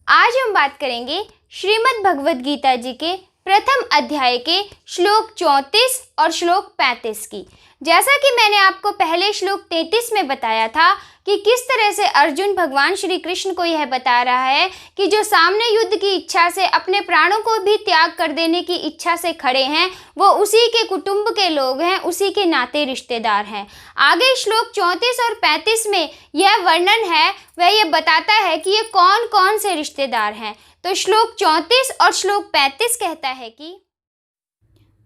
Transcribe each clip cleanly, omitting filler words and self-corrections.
आज हम बात करेंगे श्रीमद् भगवद गीता जी के प्रथम अध्याय के श्लोक 34 और श्लोक 35 की। जैसा कि मैंने आपको पहले श्लोक 33 में बताया था कि किस तरह से अर्जुन भगवान श्री कृष्ण को यह बता रहा है कि जो सामने युद्ध की इच्छा से अपने प्राणों को भी त्याग कर देने की इच्छा से खड़े हैं वो उसी के कुटुंब के लोग हैं, उसी के नाते रिश्तेदार हैं। आगे श्लोक 34 और 35 में यह वर्णन है, वह यह बताता है कि ये कौन कौन से रिश्तेदार हैं। तो श्लोक 34 और श्लोक 35 कहता है कि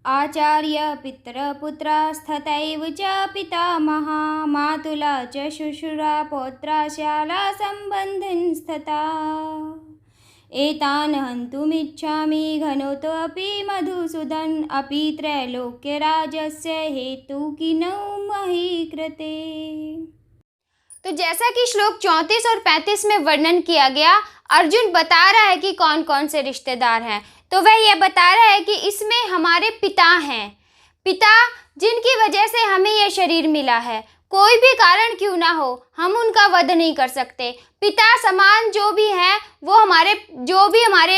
आचार्य पितर पुत्रास्तथैव च पितामहा मातुला च शुश्रूषा पौत्रा शाला सम्बन्धिनस्तथा एतान् हन्तुमिच्छामि घनोतोऽपि मधुसूदन अपि त्रैलोक्यराजस्य हेतु किन्नु मही कृते। तो जैसा कि श्लोक 34 और 35 में वर्णन किया गया, अर्जुन बता रहा है कि कौन कौन से रिश्तेदार हैं। तो वह यह बता रहा है कि इसमें हमारे पिता हैं, पिता जिनकी वजह से हमें यह शरीर मिला है। कोई भी कारण क्यों ना हो, हम उनका वध नहीं कर सकते। पिता समान जो भी हैं वो हमारे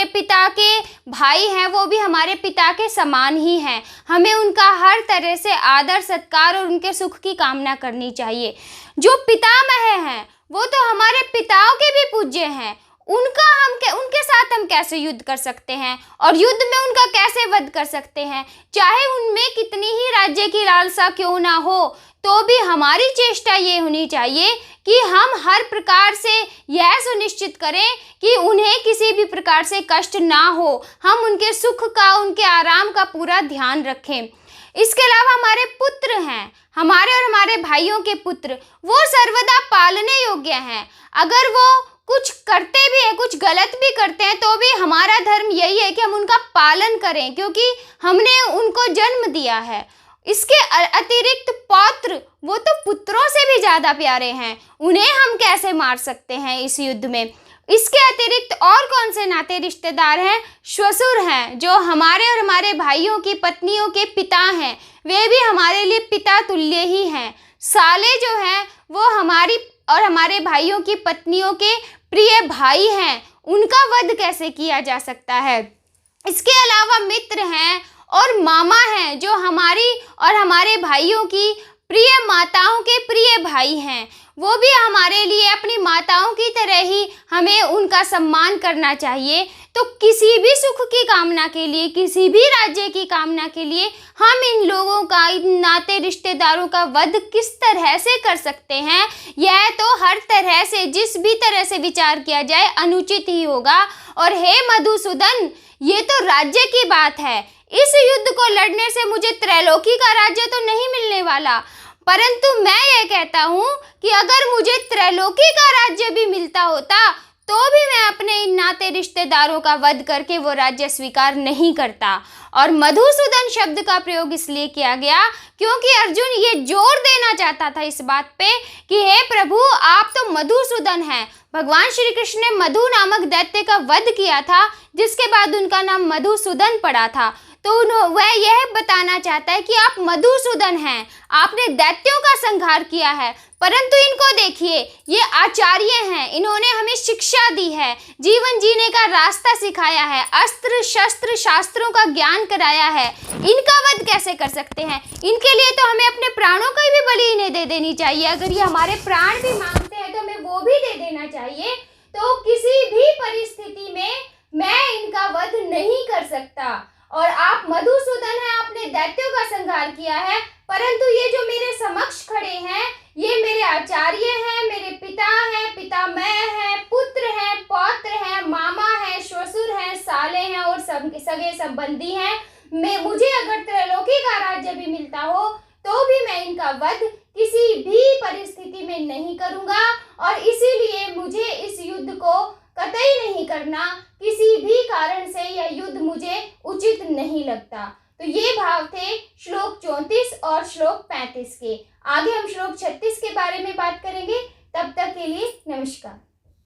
पिता के भाई हैं, वो भी हमारे पिता के समान ही हैं। हमें उनका हर तरह से आदर सत्कार और उनके सुख की कामना करनी चाहिए। जो पितामह हैं वो तो हमारे पिताओं के भी पूज्य हैं। उनके साथ हम कैसे युद्ध कर सकते हैं और युद्ध में उनका कैसे वध कर सकते हैं। चाहे उनमें कितनी ही राज्य की लालसा क्यों ना हो, तो भी हमारी चेष्टा ये होनी चाहिए कि हम हर प्रकार से यह सुनिश्चित करें कि उन्हें किसी भी प्रकार से कष्ट ना हो। हम उनके सुख का, उनके आराम का पूरा ध्यान रखें। इसके अलावा हमारे पुत्र हैं, हमारे और हमारे भाइयों के पुत्र, वो सर्वदा पालने योग्य हैं। अगर वो कुछ करते भी हैं, कुछ गलत भी करते हैं, तो भी हमारा धर्म यही है कि हम उनका पालन करें, क्योंकि हमने उनको जन्म दिया है। इसके अतिरिक्त पौत्र, वो तो पुत्रों से भी ज़्यादा प्यारे हैं, उन्हें हम कैसे मार सकते हैं इस युद्ध में। इसके अतिरिक्त और कौन से नाते रिश्तेदार हैं? श्वशुर हैं, जो हमारे और हमारे भाइयों की पत्नियों के पिता हैं, वे भी हमारे लिए पिता तुल्य ही हैं। साले जो हैं वो हमारी और हमारे भाइयों की पत्नियों के प्रिय भाई हैं, उनका वध कैसे किया जा सकता है। इसके अलावा मित्र हैं और मामा हैं, जो हमारी और हमारे भाइयों की प्रिय माताओं के प्रिय भाई हैं। वो भी हमारे लिए अपनी माताओं की तरह ही हमें उनका सम्मान करना चाहिए। तो किसी भी सुख की कामना के लिए, किसी भी राज्य की कामना के लिए हम इन लोगों का, इन नाते रिश्तेदारों का वध किस तरह से कर सकते हैं, यह तो हर तरह से, जिस भी तरह से विचार किया जाए, अनुचित ही होगा। और हे मधुसूदन, ये तो राज्य की बात है। इस युद्ध को लड़ने से मुझे त्रैलोकी का राज्य तो नहीं मिलने वाला, परंतु मैं ये कहता हूँ कि अगर मुझे त्रैलोकी का राज्य भी मिलता होता तो भी मैं अपने इन नाते रिश्तेदारों का वध करके वो राज्य स्वीकार नहीं करता। और मधुसूदन शब्द का प्रयोग इसलिए किया गया क्योंकि अर्जुन ये जोर देना चाहता था इस बात पे कि हे प्रभु, आप तो मधुसूदन हैं। भगवान श्री कृष्ण ने मधु नामक दैत्य का वध किया था, जिसके बाद उनका नाम मधुसूदन पड़ा था। तो वह यह बताना चाहता है कि आप मधुसूदन हैं, आपने दैत्यों का संहार किया है। परंतु इनको देखिए, ये आचार्य हैं, इन्होंने हमें शिक्षा दी है, जीवन जीने का रास्ता सिखाया है, अस्त्र शस्त्र शास्त्रों का ज्ञान कराया है। इनका वध कैसे कर सकते हैं? इनके लिए तो हमें अपने प्राणों की भी बलि इन्हें दे देनी चाहिए। अगर ये हमारे प्राण भी मांगते हैं तो हमें वो भी दे देना चाहिए। तो किसी भी परिस्थिति में मैं इनका वध नहीं कर सकता। और आप मधुसूदन हैं, आपने दैत्यों का संहार किया है, परंतु ये जो मेरे समक्ष खड़े हैं, ये मेरे आचार्य हैं, मेरे पिता हैं, पितामह हैं, पुत्र हैं, पौत्र हैं, मामा हैं, श्वशुर हैं, साले हैं और सब सगे संबंधी हैं। मुझे अगर त्रैलोकी का राज्य भी मिलता हो तो भी मैं इनका वध किसी भी परिस्थिति में नहीं करूँगा। और इसीलिए मुझे इस युद्ध को कतई नहीं करना, किसी भी कारण से यह युद्ध मुझे उचित नहीं लगता। तो ये भाव थे श्लोक 34 और श्लोक 35 के। आगे हम श्लोक 36 के बारे में बात करेंगे। तब तक के लिए नमस्कार।